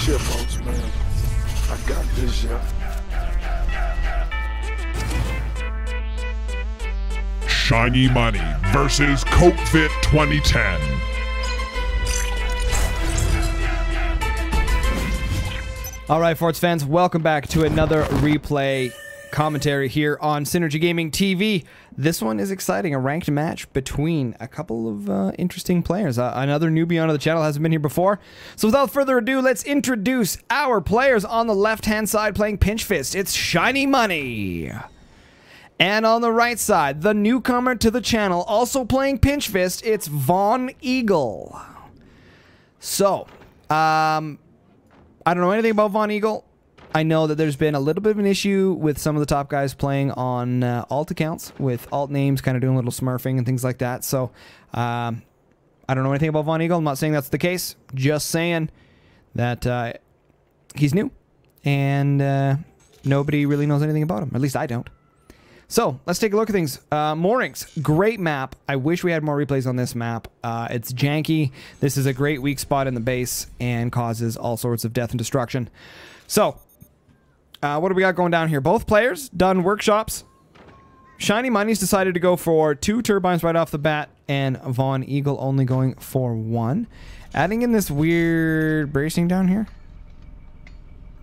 shit, folks, man. I got this, yeah. Shinymoney versus Kotvit2010. All right, Forts fans, welcome back to another replay commentary here on Synergy Gaming TV. This one is exciting, a ranked match between a couple of interesting players. Another newbie onto the channel, hasn't been here before. So without further ado, let's introduce our players. On the left-hand side playing Pinch Fist, it's Shinymoney. And on the right side, the newcomer to the channel, also playing Pinch Fist, it's Von Eagle. So, I don't know anything about Von Eagle. I know that there's been a little bit of an issue with some of the top guys playing on alt accounts with alt names, kind of doing a little smurfing and things like that. So, I don't know anything about Von Eagle. I'm not saying that's the case. Just saying that he's new and nobody really knows anything about him. At least I don't. So, let's take a look at things. Moorings, great map. I wish we had more replays on this map. It's janky. This is a great weak spot in the base and causes all sorts of death and destruction. So, what do we got going down here? Both players done workshops. Shinymoney's decided to go for 2 turbines right off the bat, and Von Eagle only going for 1. Adding in this weird bracing down here.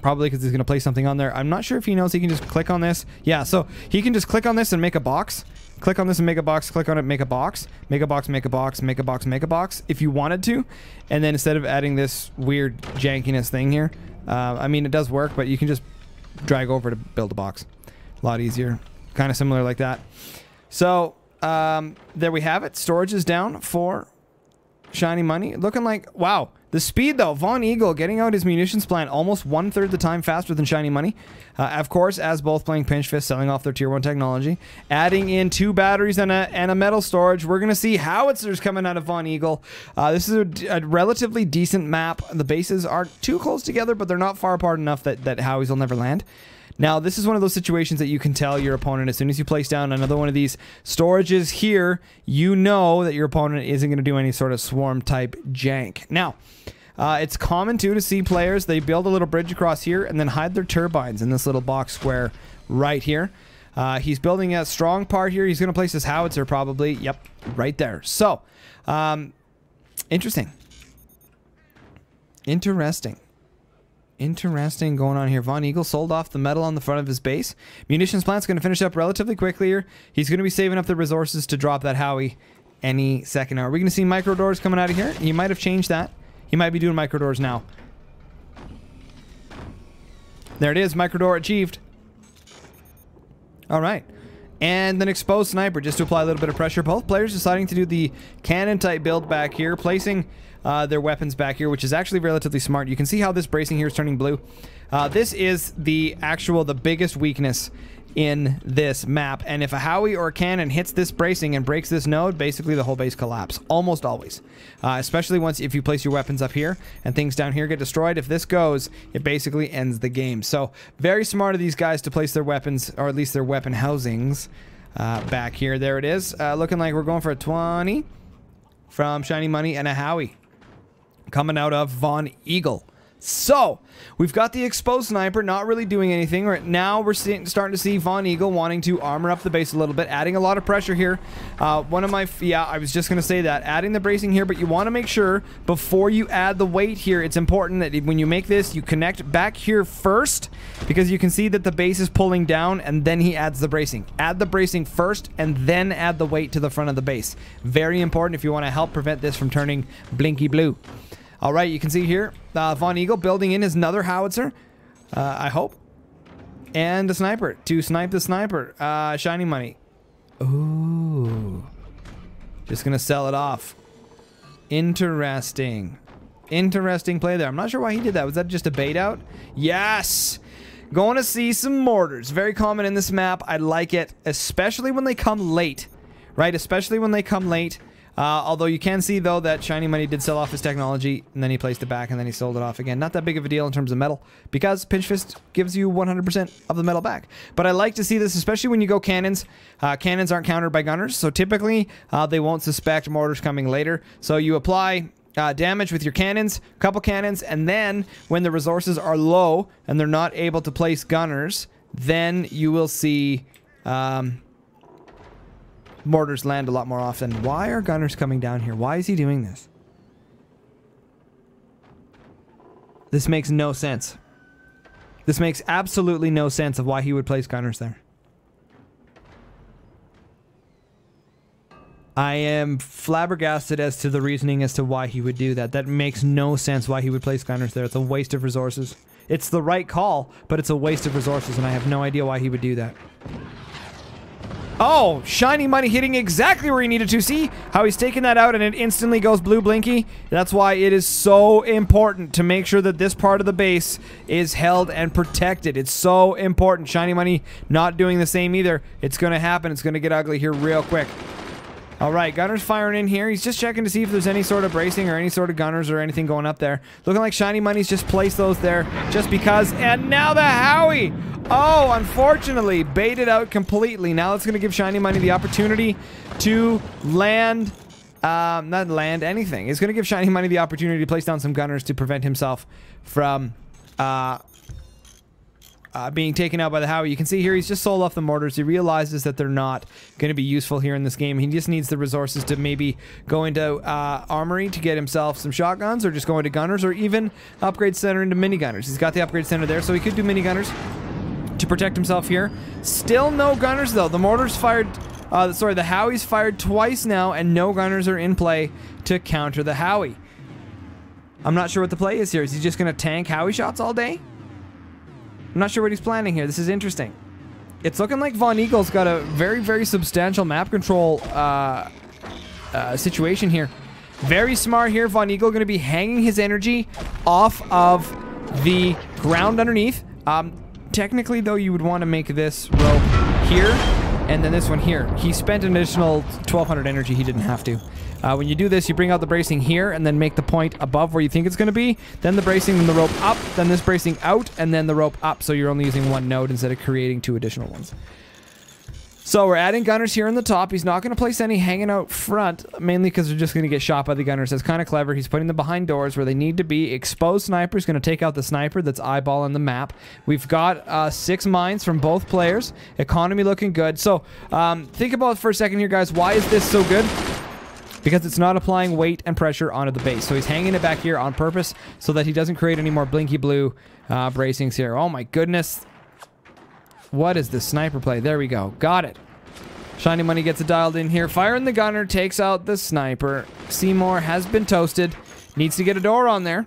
Probably because he's going to place something on there. I'm not sure if he knows he can just click on this. Yeah, so he can just click on this and make a box. Click on this and make a box. Click on it, make a box. Make a box, make a box, make a box, make a box. If you wanted to. And then instead of adding this weird jankiness thing here. I mean, it does work, but you can just drag over to build a box. A lot easier. Kind of similar like that. So, there we have it. Storage is down for Shinymoney. Looking like, wow. The speed, though, Von Eagle getting out his munitions plant almost 1/3 the time faster than Shinymoney. Of course, as both playing Pinch Fist, selling off their tier 1 technology. Adding in 2 batteries and a metal storage. We're going to see howitzers coming out of Von Eagle. This is a relatively decent map. The bases aren't too close together, but they're not far apart enough that howies will never land. Now, this is one of those situations that you can tell your opponent as soon as you place down another one of these storages here, you know that your opponent isn't going to do any sort of swarm type jank. Now, it's common too to see players, they build a little bridge across here and then hide their turbines in this little box square right here. He's building a strong part here. He's going to place his howitzer probably. Yep, right there. So, interesting. Interesting going on here. Von Eagle sold off the metal on the front of his base. Munitions plant's going to finish up relatively quickly here. He's going to be saving up the resources to drop that howie any second. Now, are we going to see micro doors coming out of here? He might have changed that. He might be doing micro doors now. There it is. Micro door achieved. All right. And then exposed sniper just to apply a little bit of pressure. Both players deciding to do the cannon type build back here. Placing their weapons back here, which is actually relatively smart. You can see how this bracing here is turning blue. This is the biggest weakness in this map, and if a howie or a cannon hits this bracing and breaks this node, basically the whole base collapse, almost always. Especially if you place your weapons up here and things down here get destroyed. If this goes, it basically ends the game. So very smart of these guys to place their weapons, or at least their weapon housings, back here. There it is. Looking like we're going for a 20 from Shinymoney and a howie coming out of Von Eagle. So, we've got the exposed sniper not really doing anything. Right now, we're starting to see Von Eagle wanting to armor up the base a little bit, adding a lot of pressure here. I was just going to say that. Adding the bracing here, but you want to make sure before you add the weight here, it's important that when you make this, you connect back here first, because you can see that the base is pulling down, and then he adds the bracing. Add the bracing first, and then add the weight to the front of the base. Very important if you want to help prevent this from turning blinky blue. All right, you can see here, Von Eagle building in his another howitzer, I hope. And the sniper, to snipe the sniper. Shinymoney. Ooh. Just going to sell it off. Interesting. Interesting play there. I'm not sure why he did that. Was that just a bait out? Yes! Going to see some mortars. Very common in this map. I like it, especially when they come late. Right? Especially when they come late. Although you can see, though, that Shinymoney did sell off his technology, and then he placed it back, and then he sold it off again. Not that big of a deal in terms of metal, because Pinch Fist gives you 100% of the metal back. But I like to see this, especially when you go cannons. Cannons aren't countered by gunners, so typically they won't suspect mortars coming later. So you apply damage with your cannons, couple cannons, and then when the resources are low and they're not able to place gunners, then you will see mortars land a lot more often. Why are gunners coming down here? Why is he doing this? This makes no sense. This makes absolutely no sense of why he would place gunners there. I am flabbergasted as to the reasoning as to why he would do that. That makes no sense why he would place gunners there. It's a waste of resources. It's the right call, but it's a waste of resources, and I have no idea why he would do that. Oh, Shinymoney hitting exactly where he needed to. See how he's taking that out and it instantly goes blue blinky? That's why it is so important to make sure that this part of the base is held and protected. It's so important. Shinymoney not doing the same either. It's going to happen. It's going to get ugly here real quick. All right, Gunner's firing in here. He's just checking to see if there's any sort of bracing or any sort of gunners or anything going up there. Looking like Shinymoney's just placed those there just because. And now the Howie! Oh, unfortunately, baited out completely. Now it's going to give Shinymoney the opportunity to land, not land anything. It's going to give Shinymoney the opportunity to place down some gunners to prevent himself from being taken out by the Howie. You can see here he's just sold off the mortars. He realizes that they're not going to be useful here in this game. He just needs the resources to maybe go into armory to get himself some shotguns, or just go into gunners, or even upgrade center into minigunners. He's got the upgrade center there, so he could do minigunners to protect himself here. Still no gunners though. The mortars fired, sorry, the Howie's fired twice now, and no gunners are in play to counter the Howie. I'm not sure what the play is here. Is he just going to tank Howie shots all day? I'm not sure what he's planning here. This is interesting. It's looking like Von Eagle's got a very, very substantial map control situation here. Very smart here. Von Eagle going to be hanging his energy off of the ground underneath. Technically, though, you would want to make this rope here and then this one here. He spent an additional 1,200 energy. He didn't have to. When you do this, you bring out the bracing here and then make the point above where you think it's going to be. Then the bracing, then the rope up, then this bracing out, and then the rope up. So you're only using one node instead of creating two additional ones. So we're adding gunners here in the top. He's not going to place any hanging out front, mainly because they're just going to get shot by the gunners. That's kind of clever. He's putting them behind doors where they need to be. Exposed sniper is going to take out the sniper that's eyeballing the map. We've got 6 mines from both players. Economy looking good. So think about it for a second here, guys. Why is this so good? Because it's not applying weight and pressure onto the base. So he's hanging it back here on purpose so that he doesn't create any more blinky blue bracings here. Oh my goodness. What is this sniper play? There we go. Got it. Shinymoney gets it dialed in here. Firing the gunner, takes out the sniper. Seymour has been toasted. Needs to get a door on there.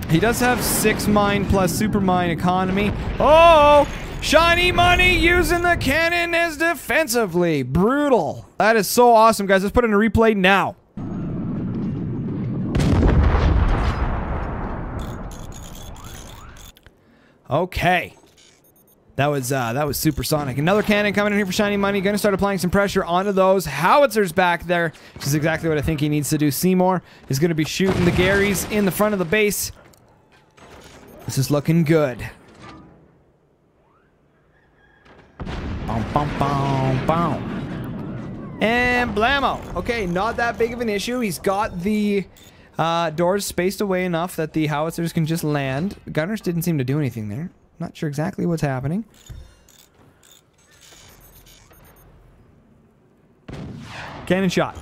He does have 6 mine plus super mine economy. Oh! Shinymoney using the cannon as defensively. Brutal. That is so awesome, guys. Let's put in a replay now. Okay. That was supersonic. Another cannon coming in here for Shinymoney. Gonna start applying some pressure onto those howitzers back there, which is exactly what I think he needs to do. Seymour is gonna be shooting the Garys in the front of the base. This is looking good. Boom, boom, boom, boom. And blammo. Okay, not that big of an issue. He's got the doors spaced away enough that the howitzers can just land. Gunners didn't seem to do anything there. Not sure exactly what's happening. Cannon shot.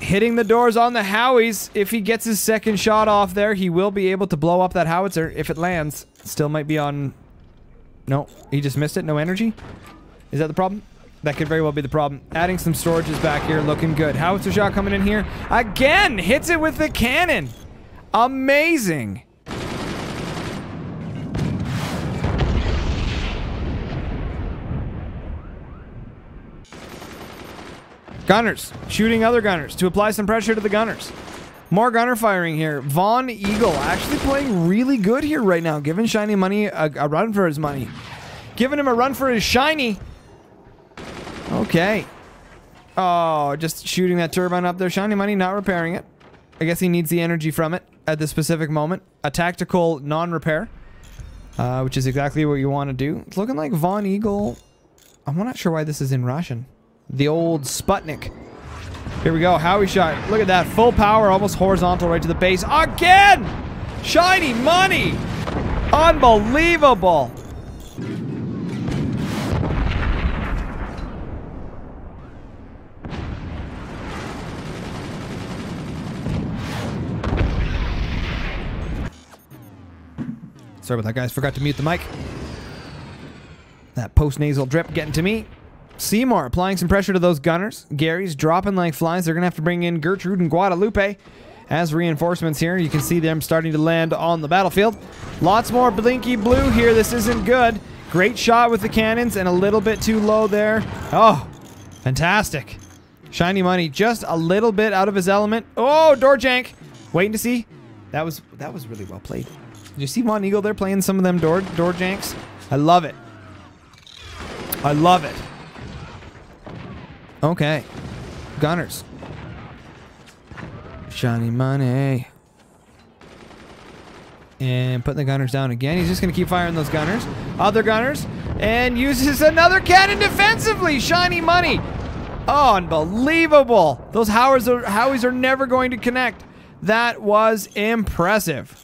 Hitting the doors on the Howies. If he gets his second shot off there, he will be able to blow up that howitzer if it lands. Still might be on... No, he just missed it. No energy. Is that the problem? That could very well be the problem. Adding some storages back here. Looking good. Howitzer shot coming in here. Again! Hits it with the cannon. Amazing. Gunners. Shooting other gunners to apply some pressure to the gunners. More gunner firing here. Von Eagle actually playing really good here right now. Giving Shinymoney a run for his money. Giving him a run for his shiny. Okay. Oh, just shooting that turbine up there. Shinymoney not repairing it. I guess he needs the energy from it at this specific moment. A tactical non-repair. Which is exactly what you want to do. It's looking like Von Eagle... I'm not sure why this is in Russian. The old Sputnik. Here we go. Howie shot. Look at that. Full power, almost horizontal right to the base. Again! Shiny money! Unbelievable! Sorry about that, guys. Forgot to mute the mic. That post-nasal drip getting to me. Seymour applying some pressure to those gunners. Gary's dropping like flies. They're going to have to bring in Gertrude and Guadalupe as reinforcements here. You can see them starting to land on the battlefield. Lots more blinky blue here. This isn't good. Great shot with the cannons and a little bit too low there. Oh, fantastic. Shiny Money just a little bit out of his element. Oh, door jank. Waiting to see. That was really well played. Did you see Von Eagle there playing some of them door janks? I love it. I love it. Okay. Gunners. Shiny Money. And putting the gunners down again. He's just going to keep firing those gunners. Other gunners. And uses another cannon defensively. Shiny Money. Oh, unbelievable. Those Howies are never going to connect. That was impressive.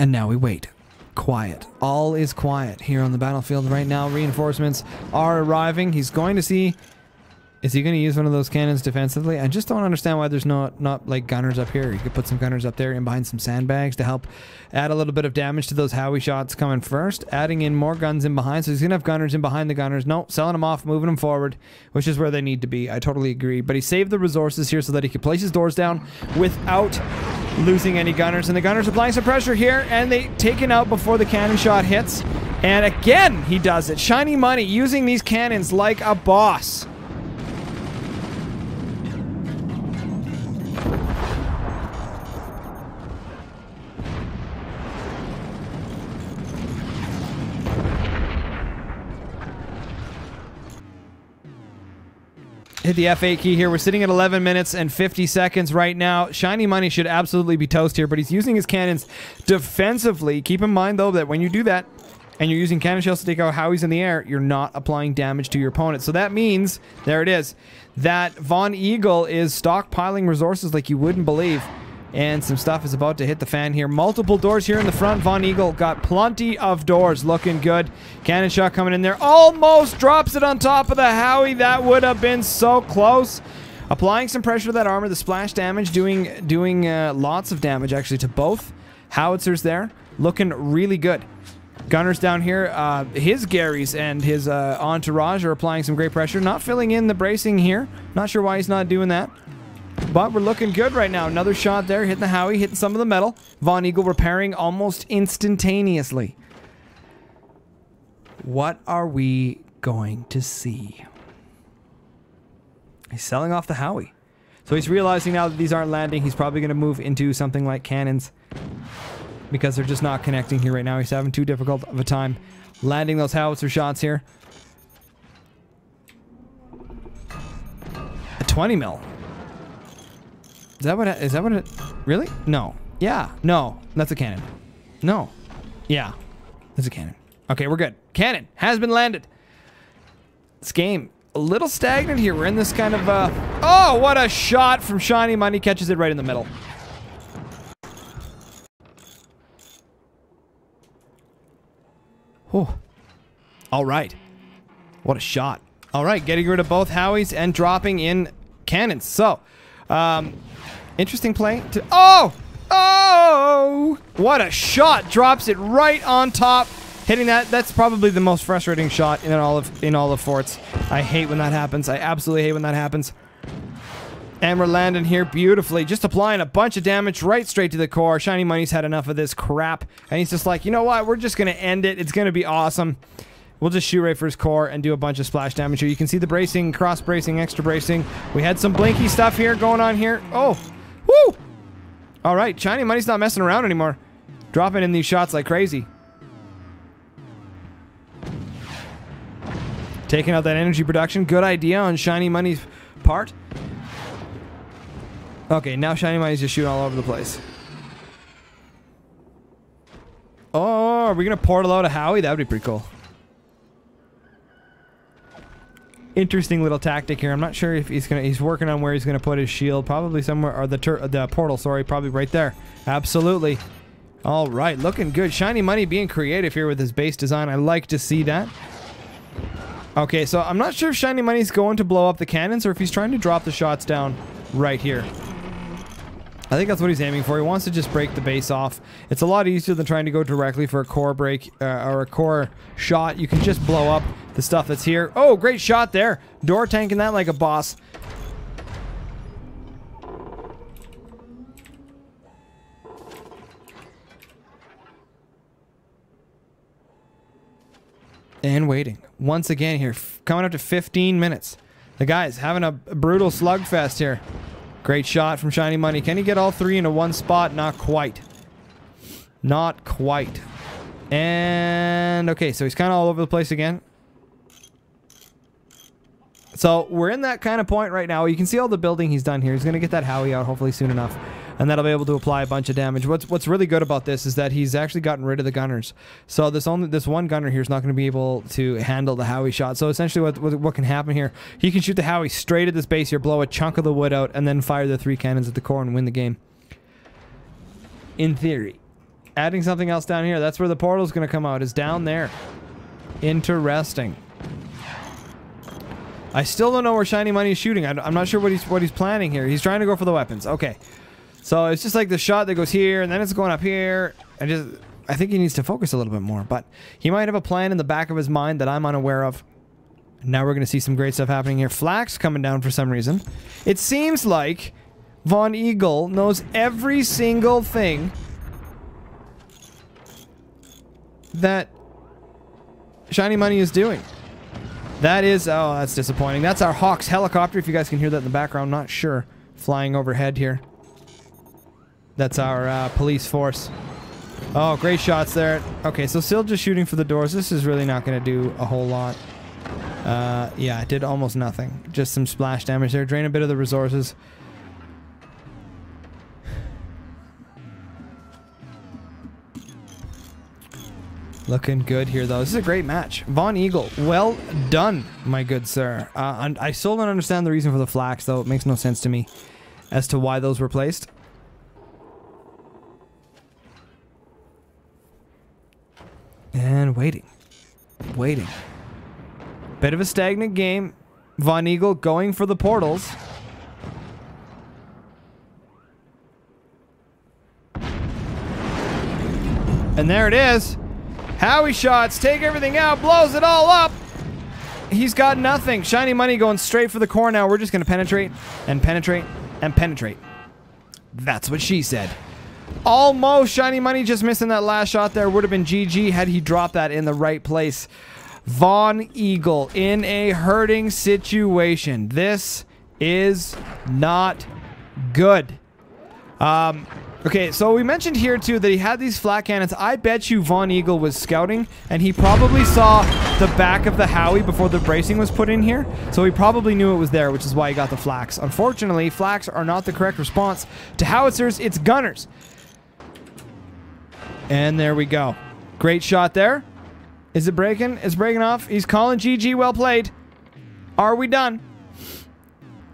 And now we wait. Quiet. All is quiet here on the battlefield right now. Reinforcements are arriving. He's going to see... Is he going to use one of those cannons defensively? I just don't understand why there's not like gunners up here. You could put some gunners up there in behind some sandbags to help add a little bit of damage to those Howie shots coming first. Adding in more guns in behind. So he's going to have gunners in behind the gunners. No, selling them off, moving them forward, which is where they need to be. I totally agree. But he saved the resources here so that he could place his doors down without losing any gunners. And the gunners applying some pressure here, and they taken out before the cannon shot hits. And again, he does it. Shiny Money using these cannons like a boss. Hit the F8 key here. We're sitting at 11 minutes and 50 seconds right now. Shiny Money should absolutely be toast here, but he's using his cannons defensively. Keep in mind, though, that when you do that and you're using cannon shells to take out Howies in the air, you're not applying damage to your opponent. So that means, there it is, that Von Eagle is stockpiling resources like you wouldn't believe. And some stuff is about to hit the fan here. Multiple doors here in the front. Von Eagle got plenty of doors. Looking good. Cannon shot coming in there. Almost drops it on top of the Howie. That would have been so close. Applying some pressure to that armor. The splash damage doing lots of damage actually to both howitzers there. Looking really good. Gunners down here. His Garys and his entourage are applying some great pressure. Not filling in the bracing here. Not sure why he's not doing that. But we're looking good right now. Another shot there, hitting the Howie, hitting some of the metal. Von Eagle repairing almost instantaneously. What are we going to see? He's selling off the Howie. So he's realizing now that these aren't landing. He's probably going to move into something like cannons, because they're just not connecting here right now. He's having too difficult of a time landing those howitzer shots here. A 20 mil. Is that what it... Really? No. Yeah. No. That's a cannon. No. Yeah. That's a cannon. Okay, we're good. Cannon has been landed. This game, a little stagnant here. We're in this kind of... Oh, what a shot from Shiny Money. Catches it right in the middle. Oh. All right. What a shot. All right, getting rid of both Howies and dropping in cannons. So, interesting play to... Oh! Oh! What a shot! Drops it right on top. Hitting that, that's probably the most frustrating shot in all of Forts. I hate when that happens. I absolutely hate when that happens. And we're landing here beautifully. Just applying a bunch of damage right straight to the core. Shiny Money's had enough of this crap. And he's just like, you know what? We're just going to end it. It's going to be awesome. We'll just shoot right for his core and do a bunch of splash damage here. You can see the bracing, cross bracing, extra bracing. We had some blinky stuff here going on here. Oh, woo! All right, Shiny Money's not messing around anymore. Dropping in these shots like crazy. Taking out that energy production. Good idea on Shiny Money's part. Okay, now Shinymoney's just shooting all over the place. Oh, are we going to portal out a Howie? That would be pretty cool. Interesting little tactic here. I'm not sure if he's working on where he's gonna put his shield. Probably somewhere, or the portal. Sorry, probably right there. Absolutely. All right, looking good. Shinymoney being creative here with his base design. I like to see that. Okay, so I'm not sure if Shinymoney's going to blow up the cannons or if he's trying to drop the shots down right here. I think that's what he's aiming for. He wants to just break the base off. It's a lot easier than trying to go directly for a core break or a core shot. You can just blow up the stuff that's here. Oh, great shot there. Door tanking that like a boss. And waiting. Once again here, coming up to 15 minutes. The guy's having a brutal slugfest here. Great shot from Shinymoney. Can he get all three into one spot? Not quite. Not quite. And okay, so he's kind of all over the place again. So we're in that kind of point right now. You can see all the building he's done here. He's going to get that Howie out hopefully soon enough. And that'll be able to apply a bunch of damage. What's really good about this is that he's actually gotten rid of the gunners. So this one gunner here is not going to be able to handle the Howie shot. So essentially what can happen here, he can shoot the Howie straight at this base here, blow a chunk of the wood out, and then fire the 3 cannons at the core and win the game. In theory. Adding something else down here, that's where the portal's going to come out, is down there. Interesting. I still don't know where Shinymoney is shooting. I'm not sure what he's planning here. He's trying to go for the weapons. Okay. So it's just like the shot that goes here, and then it's going up here. I think he needs to focus a little bit more, but he might have a plan in the back of his mind that I'm unaware of. Now we're going to see some great stuff happening here. Flax coming down for some reason. It seems like Von Eagle knows every single thing that Shinymoney is doing. That is, oh, that's disappointing. That's our Hawks helicopter, if you guys can hear that in the background. Not sure. Flying overhead here. That's our police force. Oh, great shots there. Okay, so still just shooting for the doors. This is really not going to do a whole lot. Yeah, it did almost nothing. Just some splash damage there. Drain a bit of the resources. Looking good here, though. This is a great match. Von Eagle, well done, my good sir. And I still don't understand the reason for the flax, though. It makes no sense to me as to why those were placed. And waiting. Waiting. Bit of a stagnant game. Von Eagle going for the portals. And there it is. Howie shots. Take everything out. Blows it all up. He's got nothing. Shinymoney going straight for the core now. We're just going to penetrate and penetrate and penetrate. That's what she said. Almost. Shinymoney just missing that last shot there. Would have been GG had he dropped that in the right place. Von Eagle in a hurting situation. This is not good. Okay, so we mentioned here too that he had these flat cannons. I bet you Von Eagle was scouting and he probably saw the back of the Howie before the bracing was put in here. So he probably knew it was there, which is why he got the flax. Unfortunately, flax are not the correct response to howitzers. It's gunners. And there we go. Great shot there. Is it breaking? It's breaking off. He's calling GG. Well played. Are we done?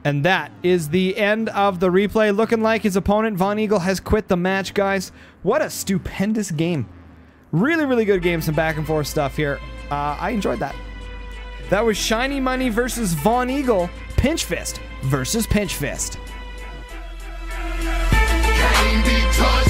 And that is the end of the replay. Looking like his opponent, Von Eagle, has quit the match, guys. What a stupendous game. Really, really good game. Some back and forth stuff here. I enjoyed that. That was Shinymoney versus Von Eagle. Pinch Fist versus Pinch Fist. Can't be touched.